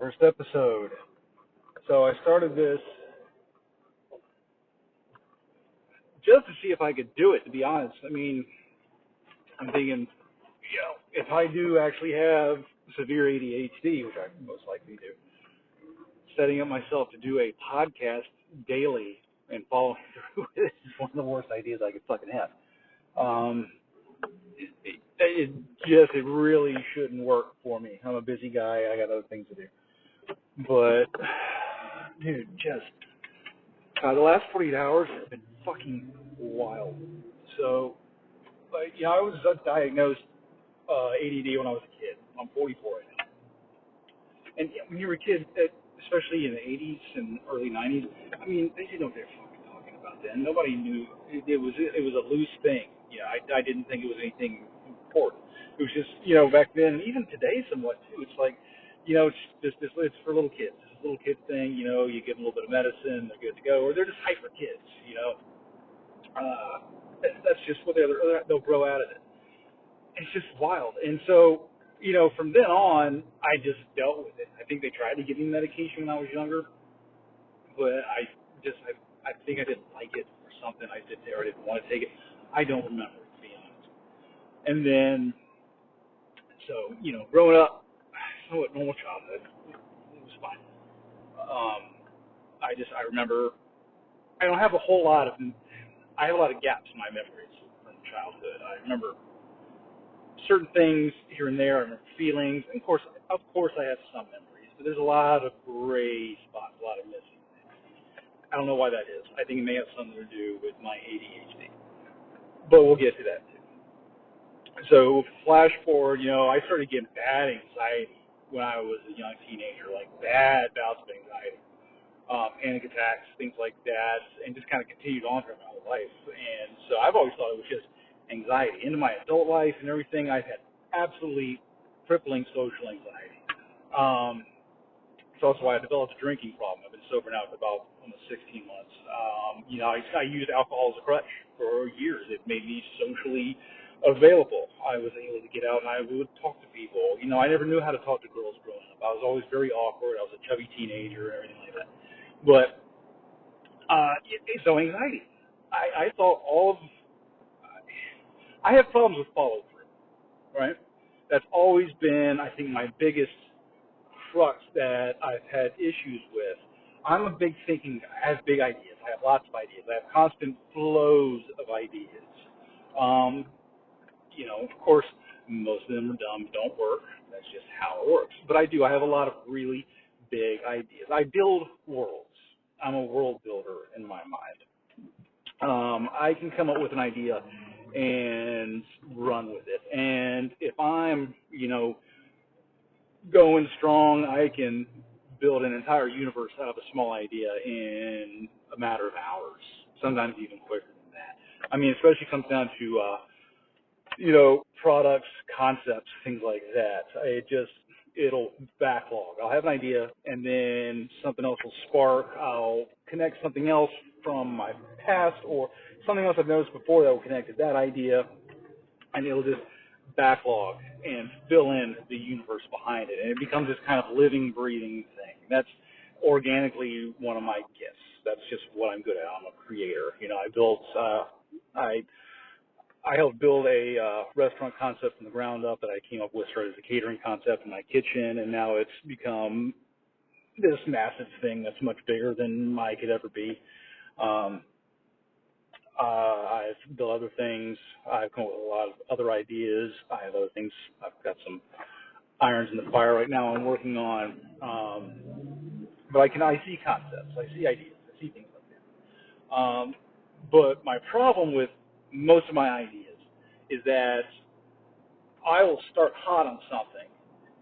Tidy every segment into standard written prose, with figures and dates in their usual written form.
First episode. So I started this just to see if I could do it, to be honest. I mean, I'm thinking, if I do actually have severe ADHD, which I most likely do, setting up myself to do a podcast daily and following through with it is one of the worst ideas I could fucking have. It really shouldn't work for me. I'm a busy guy. I got other things to do. But, dude, the last 48 hours have been fucking wild. So, I was diagnosed ADD when I was a kid. I'm 44 right now. And when you were a kid, especially in the 80s and early 90s, I mean, they didn't know what they were fucking talking about then. Nobody knew. It was a loose thing. I didn't think it was anything important. It was just, back then, and even today somewhat too. It's like, it's for little kids. It's a little kid thing. You give them a little bit of medicine, they're good to go, or they're just hyper kids. That's just what they'll grow out of it. It's just wild. And so, from then on, I just dealt with it. I think they tried to give me medication when I was younger, but I think I didn't like it or something. I didn't want to take it. I don't remember, to be honest. And then, so, growing up, somewhat normal childhood, it was fine. I remember, I don't have a whole lot of, I have a lot of gaps in my memories from childhood. I remember certain things here and there. I remember feelings. And of course, I have some memories, but there's a lot of gray spots, a lot of missing things. I don't know why that is. I think it may have something to do with my ADHD, but we'll get to that too. So flash forward, I started getting bad anxiety when I was a young teenager, like bad bouts of anxiety, panic attacks, things like that, and just kind of continued on throughout my whole life. And so I've always thought it was just anxiety. Into my adult life and everything, I've had absolutely crippling social anxiety. It's also why I developed a drinking problem. I've been sober now for about almost 16 months. I used alcohol as a crutch for years. It made me socially available. I was able to get out and I would talk to people. I never knew how to talk to girls growing up. I was always very awkward. I was a chubby teenager and everything like that. But so anxiety. I thought I have problems with follow through, right? That's always been, I think, my biggest crux that I've had issues with. I'm a big thinking guy. I have big ideas. I have lots of ideas. I have constant flows of ideas. Of course, most of them are dumb, don't work. That's just how it works. But I have a lot of really big ideas. I build worlds. I'm a world builder in my mind. I can come up with an idea and run with it. And if I'm, going strong, I can build an entire universe out of a small idea in a matter of hours, sometimes even quicker than that. I mean, especially comes down to, products, concepts, things like that. It'll backlog. I'll have an idea, and then something else will spark. I'll connect something else from my past or something else I've noticed before that will connect to that idea, and it'll just backlog and fill in the universe behind it. And it becomes this kind of living, breathing thing. That's organically one of my gifts. That's just what I'm good at. I'm a creator. I helped build a restaurant concept from the ground up that I came up with, started as a catering concept in my kitchen, and now it's become this massive thing that's much bigger than I could ever be. I've built other things. I've come up with a lot of other ideas. I have other things. I've got some irons in the fire right now I'm working on. But I see concepts. I see ideas. I see things like that. But my problem with most of my ideas is that I will start hot on something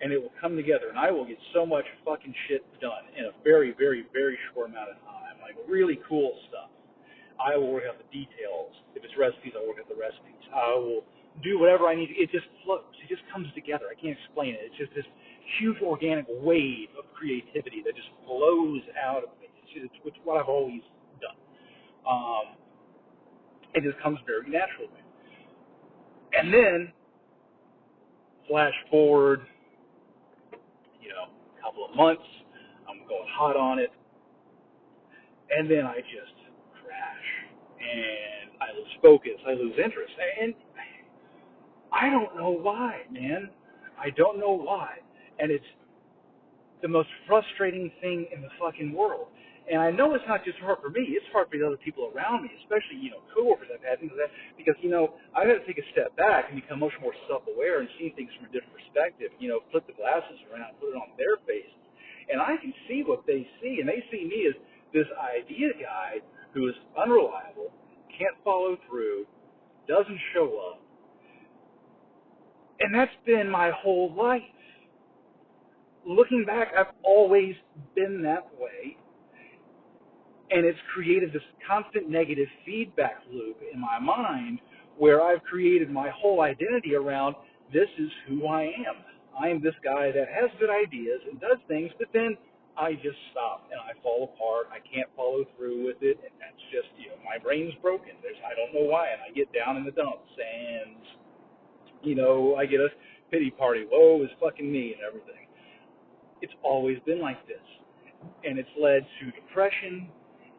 and it will come together and I will get so much fucking shit done in a very, very, very short amount of time. Like really cool stuff. I will work out the details. If it's recipes, I'll work out the recipes. I will do whatever I need. It just flows. It just comes together. I can't explain it. It's just this huge organic wave of creativity that just flows out of me. It's what I've always done. It just comes very naturally. And then, flash forward, couple of months, I'm going hot on it, and then I just crash, and I lose focus, I lose interest, and I don't know why, man. I don't know why, and it's the most frustrating thing in the fucking world. And I know it's not just hard for me, it's hard for the other people around me, especially, coworkers I've had, things like that, because, I've had to take a step back and become much more self-aware and see things from a different perspective, flip the glasses around, put it on their faces. And I can see what they see, and they see me as this idea guy who is unreliable, can't follow through, doesn't show up. And that's been my whole life. Looking back, I've always been that way, and it's created this constant negative feedback loop in my mind where I've created my whole identity around this is who I am. I am this guy that has good ideas and does things, but then I just stop and I fall apart. I can't follow through with it, and that's just, my brain's broken. I don't know why, and I get down in the dumps, and, I get a pity party. Woe is fucking me and everything. It's always been like this, and it's led to depression,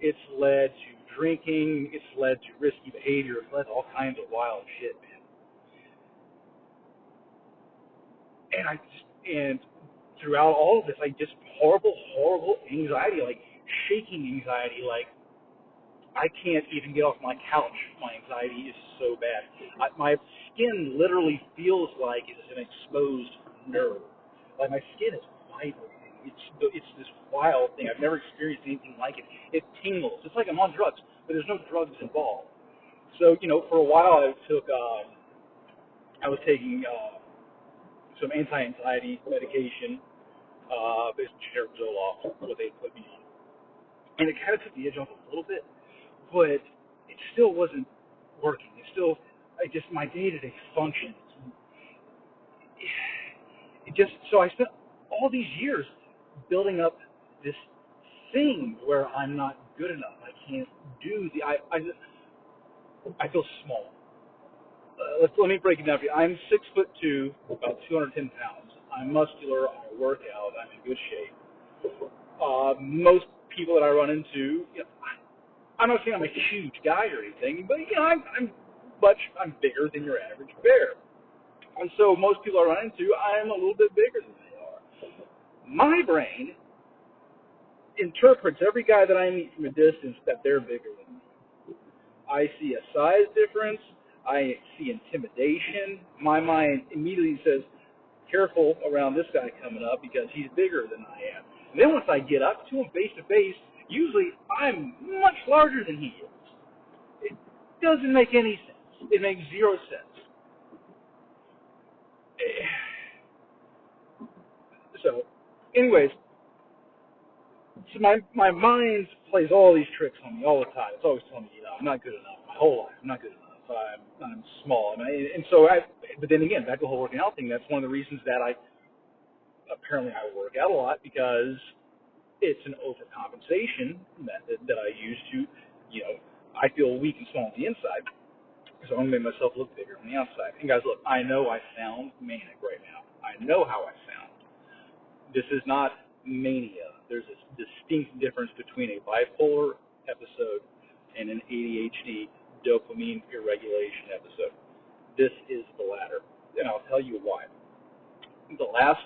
it's led to drinking, it's led to risky behavior, it's led to all kinds of wild shit, man. And throughout all of this, just horrible anxiety, like shaking anxiety, like I can't even get off my couch. My anxiety is so bad. My skin literally feels like it's an exposed nerve. Like my skin is vibrating. It's this wild thing. I've never experienced anything like it. It tingles. It's like I'm on drugs, but there's no drugs involved. So, for a while I was taking some anti-anxiety medication, it's generic Zoloft, what they put me on. And it kind of took the edge off a little bit, but it still wasn't working. My day-to-day function. So I spent all these years building up this thing where I'm not good enough. I can't do I feel small. Let me break it down for you. I'm 6'2", about 210 pounds. I'm muscular. I work out. I'm in good shape. Most people that I run into, I'm not saying I'm a huge guy or anything, but I'm bigger than your average bear. And so most people I run into, I'm a little bit bigger than they are. My brain interprets every guy that I meet from a distance that they're bigger than me. I see a size difference. I see intimidation. My mind immediately says, careful around this guy coming up because he's bigger than I am. And then once I get up to him face to face, usually I'm much larger than he is. It doesn't make any sense. It makes zero sense. So, anyways, so my mind plays all these tricks on me all the time. It's always telling me, I'm not good enough. My whole life, I'm not good enough. I'm small. But then again, back to the whole working out thing. That's one of the reasons that I work out a lot, because it's an overcompensation method that I use to, I feel weak and small on the inside, so I'm going to make myself look bigger on the outside. And guys, look, I know I sound manic right now. I know how I sound. This is not mania. There's a distinct difference between a bipolar episode and an ADHD dopamine irregulation episode. This is the latter, and I'll tell you why. The last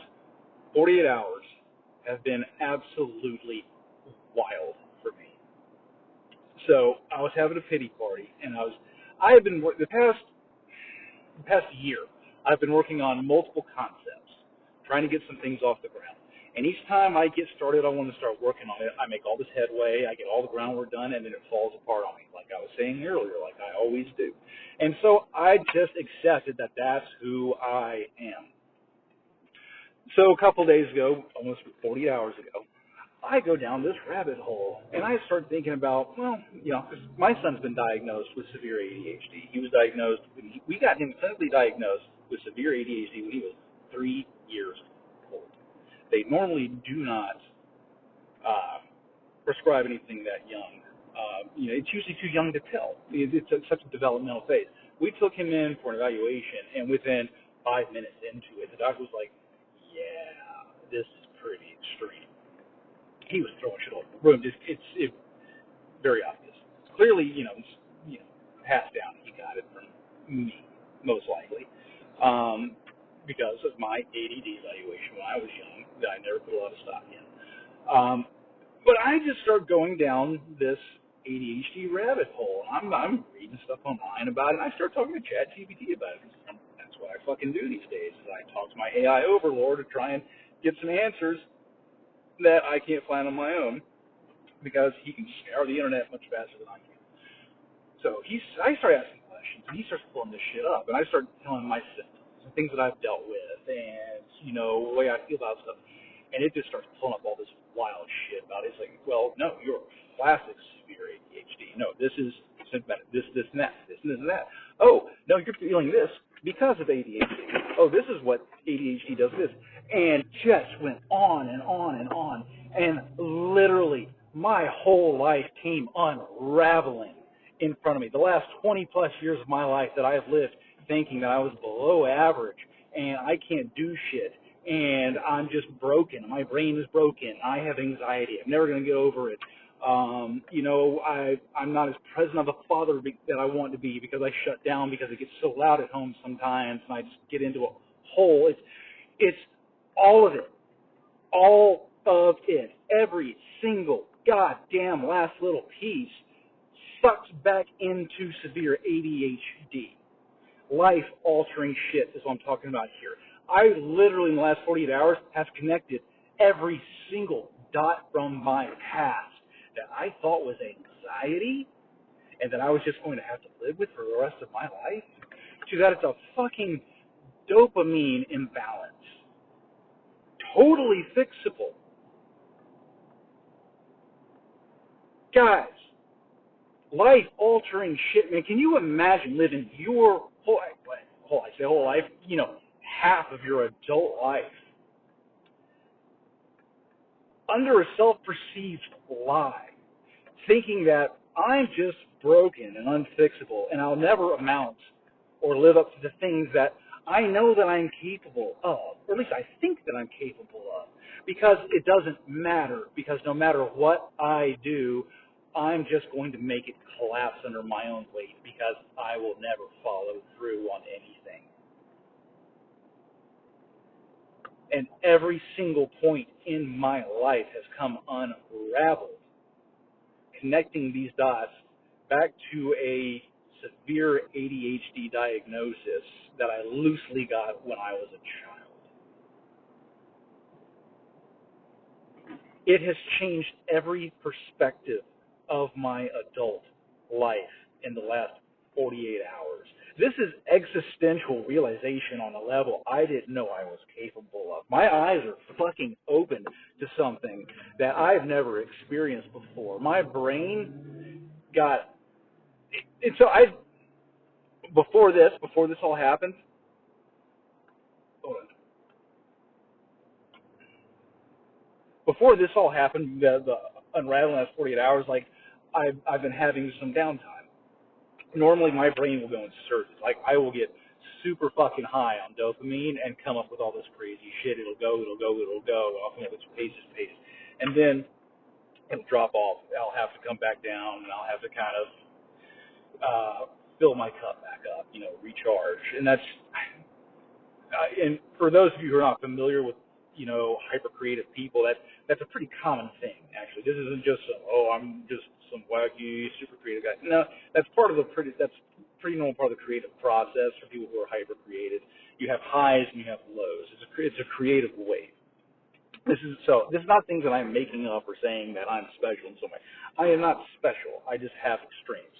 48 hours have been absolutely wild for me. So I was having a pity party, and I have been the past year. I've been working on multiple concepts, trying to get some things off the ground. And each time I get started, I want to start working on it. I make all this headway, I get all the groundwork done, and then it falls apart on me, like I was saying earlier, like I always do. And so I just accepted that that's who I am. So a couple of days ago, almost 40 hours ago, I go down this rabbit hole, and I start thinking about, because my son's been diagnosed with severe ADHD. He was diagnosed, we got him clinically diagnosed with severe ADHD when he was 3 years old. They normally do not prescribe anything that young. It's usually too young to tell. It's such a developmental phase. We took him in for an evaluation, and within 5 minutes into it, the doctor was like, yeah, this is pretty he was throwing shit all over the room. It's very obvious. Clearly, hands down, he got it from me, most likely, because of my ADD evaluation when I was young that I never put a lot of stock in. But I just started going down this ADHD rabbit hole. I'm reading stuff online about it. And I started talking to ChatGPT about it. That's what I fucking do these days. Is I talk to my AI overlord to try and get some answers that I can't find on my own because he can scour the internet much faster than I can. So I started asking questions, and he starts pulling this shit up, and I started telling him my symptoms and things that I've dealt with, and the way I feel about stuff, and it just starts pulling up all this wild shit about it. It's like, well, no, you're classic severe ADHD. No, this is symptomatic. This, and that. This, and this, and that. Oh, no, you're feeling this because of ADHD. Oh, this is what ADHD does. This, and just went on and on and on, and literally my whole life came unraveling in front of me. The last 20 plus years of my life that I've lived thinking that I was below average and I can't do shit and I'm just broken. My brain is broken. I have anxiety. I'm never going to get over it. I'm not as present of a father that I want to be because I shut down because it gets so loud at home sometimes and I just get into a hole. It's all of it. All of it. Every single goddamn last little piece sucks back into severe ADHD. Life-altering shit is what I'm talking about here. I literally, in the last 48 hours, have connected every single dot from my past that I thought was anxiety and that I was just going to have to live with for the rest of my life, to that it's a fucking dopamine imbalance. Totally fixable. Guys, life-altering shit, man. Can you imagine living your whole life, half of your adult life under a self-perceived lie, thinking that I'm just broken and unfixable and I'll never amount or live up to the things that I know that I'm capable of, or at least I think that I'm capable of, because it doesn't matter, because no matter what I do, I'm just going to make it collapse under my own weight because I will never follow through on anything. And every single point in my life has come unraveled, connecting these dots back to a severe ADHD diagnosis that I loosely got when I was a child. It has changed every perspective of my adult life in the last 48 hours. This is existential realization on a level I didn't know I was capable of. My eyes are fucking open to something that I've never experienced before. My brain got, and so before this all happened, hold on. Before this all happened, the unraveling last 48 hours, like I've been having some downtime. Normally my brain will go into surges. Like I will get super fucking high on dopamine and come up with all this crazy shit. It'll go. I'll come up with paces. And then it'll drop off. I'll have to come back down and I'll have to kind of fill my cup back up, recharge. And that's, and for those of you who are not familiar with, hyper creative people, that's a pretty common thing, actually. This isn't just I'm just some wacky, super creative guy. No, that's pretty normal part of the creative process for people who are hyper creative. You have highs and you have lows. It's a creative wave. This is not things that I'm making up or saying that I'm special in some way. I am not special. I just have extremes.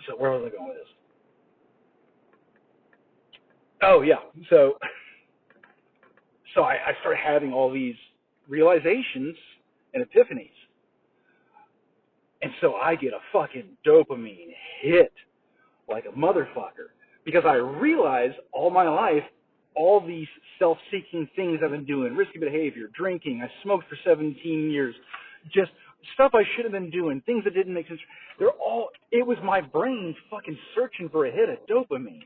So where was I going with this? Oh yeah. So I started having all these realizations and epiphanies. And so I get a fucking dopamine hit like a motherfucker because I realize all my life, all these self-seeking things I've been doing, risky behavior, drinking, I smoked for 17 years, just stuff I should have been doing, things that didn't make sense. It was my brain fucking searching for a hit of dopamine.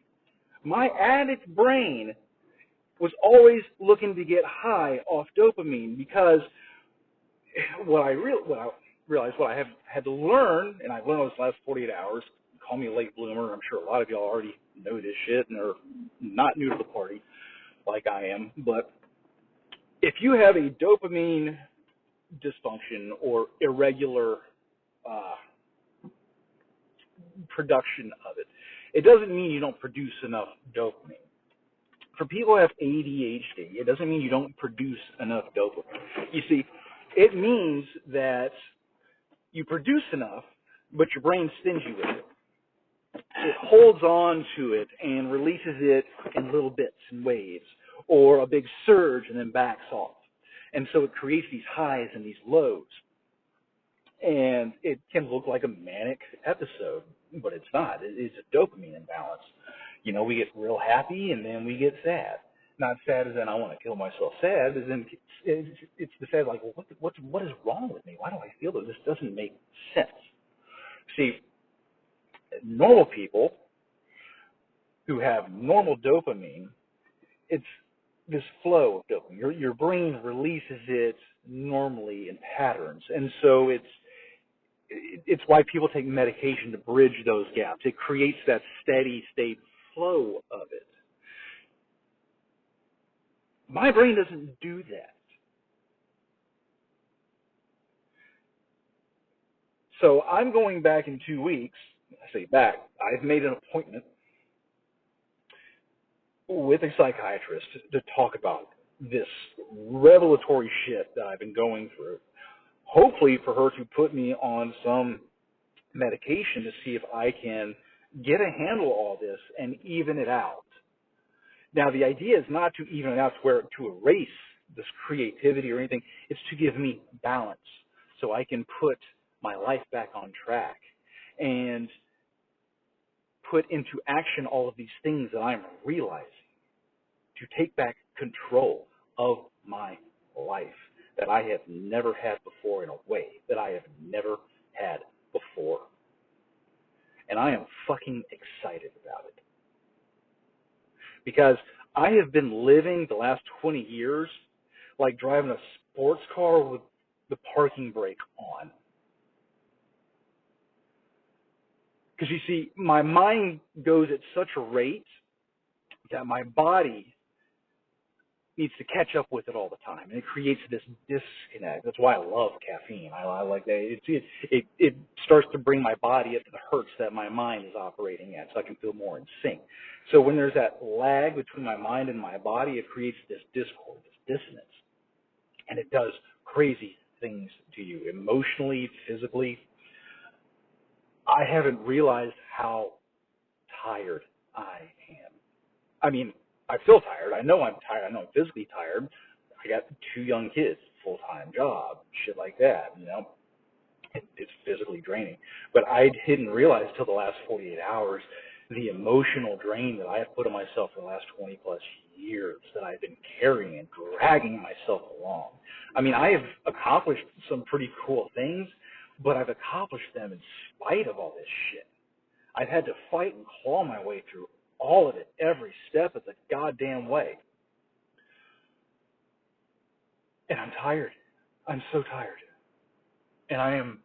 My addict brain was always looking to get high off dopamine because what I realized, what I have had to learn, and I've learned over the last 48 hours. Call me a late bloomer. I'm sure a lot of y'all already know this shit and are not new to the party like I am. But if you have a dopamine dysfunction or irregular uh, production of it, it doesn't mean you don't produce enough dopamine. For people who have ADHD, it doesn't mean you don't produce enough dopamine. You see, it means that you produce enough, but your brain's stingy with it. It holds on to it and releases it in little bits and waves, or a big surge and then backs off. And so it creates these highs and these lows. And it can look like a manic episode, but it's not. It's a dopamine imbalance. You know, we get real happy and then we get sad. Not sad as in I want to kill myself. Sad as in it's the sad like, well, what is wrong with me? Why do I feel this? This doesn't make sense. See, normal people who have normal dopamine, it's this flow of dopamine. Your brain releases it normally in patterns, and so it's why people take medication to bridge those gaps. It creates that steady state flow of it. My brain doesn't do that. So I'm going back in 2 weeks. I say back. I've made an appointment with a psychiatrist to talk about this revelatory shit that I've been going through. Hopefully for her to put me on some medication to see if I can get a handle on all this and even it out. Now, the idea is not to even it out to erase this creativity or anything. It's to give me balance so I can put my life back on track and put into action all of these things that I'm realizing, to take back control of my life that I have never had before in a way that I have never had before. And I am fucking excited about it. Because I have been living the last 20 years like driving a sports car with the parking brake on. Because you see, my mind goes at such a rate that my body needs to catch up with it all the time, and it creates this disconnect. That's why I love caffeine. I like that. It starts to bring my body up to the hertz that my mind is operating at, so I can feel more in sync. So when there's that lag between my mind and my body, it creates this discord, this dissonance, and it does crazy things to you emotionally, physically. I haven't realized how tired I am. I mean, I feel tired. I know I'm tired. I know I'm physically tired. I got 2 young kids, full-time job, shit like that, you know. It's physically draining. But I didn't realize till the last 48 hours the emotional drain that I have put on myself for the last 20-plus years that I've been carrying and dragging myself along. I mean, I have accomplished some pretty cool things, but I've accomplished them in spite of all this shit. I've had to fight and claw my way through all of it, every step of the goddamn way. And I'm tired. I'm so tired. And I'm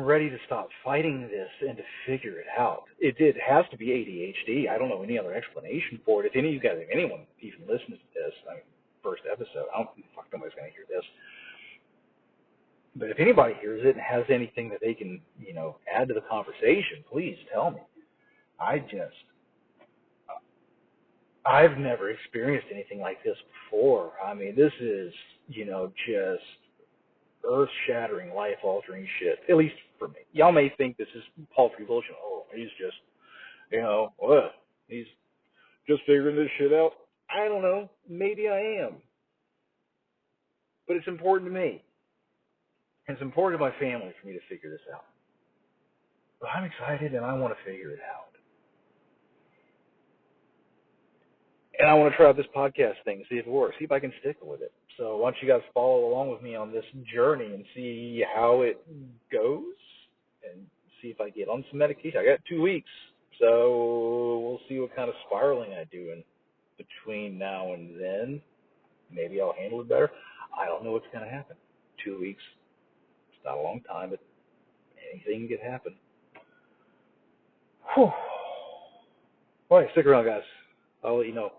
ready to stop fighting this and to figure it out. It has to be ADHD. I don't know any other explanation for it. If any of you guys, if anyone even listens to this, I mean, first episode, I don't fuck nobody's gonna hear this. But if anybody hears it and has anything that they can, you know, add to the conversation, please tell me. I've never experienced anything like this before. I mean, this is, you know, just earth-shattering, life-altering shit, at least for me. Y'all may think this is paltry bullshit. Oh, he's just, you know, what? He's just figuring this shit out. I don't know. Maybe I am. But it's important to me. And it's important to my family for me to figure this out. But I'm excited and I want to figure it out. And I want to try out this podcast thing, see if it works, see if I can stick with it. So why don't you guys follow along with me on this journey and see how it goes and see if I get on some medication. I got 2 weeks, so we'll see what kind of spiraling I do. And between now and then, maybe I'll handle it better. I don't know what's going to happen. 2 weeks, it's not a long time, but anything could happen. Whew. All right, stick around, guys. I'll let you know.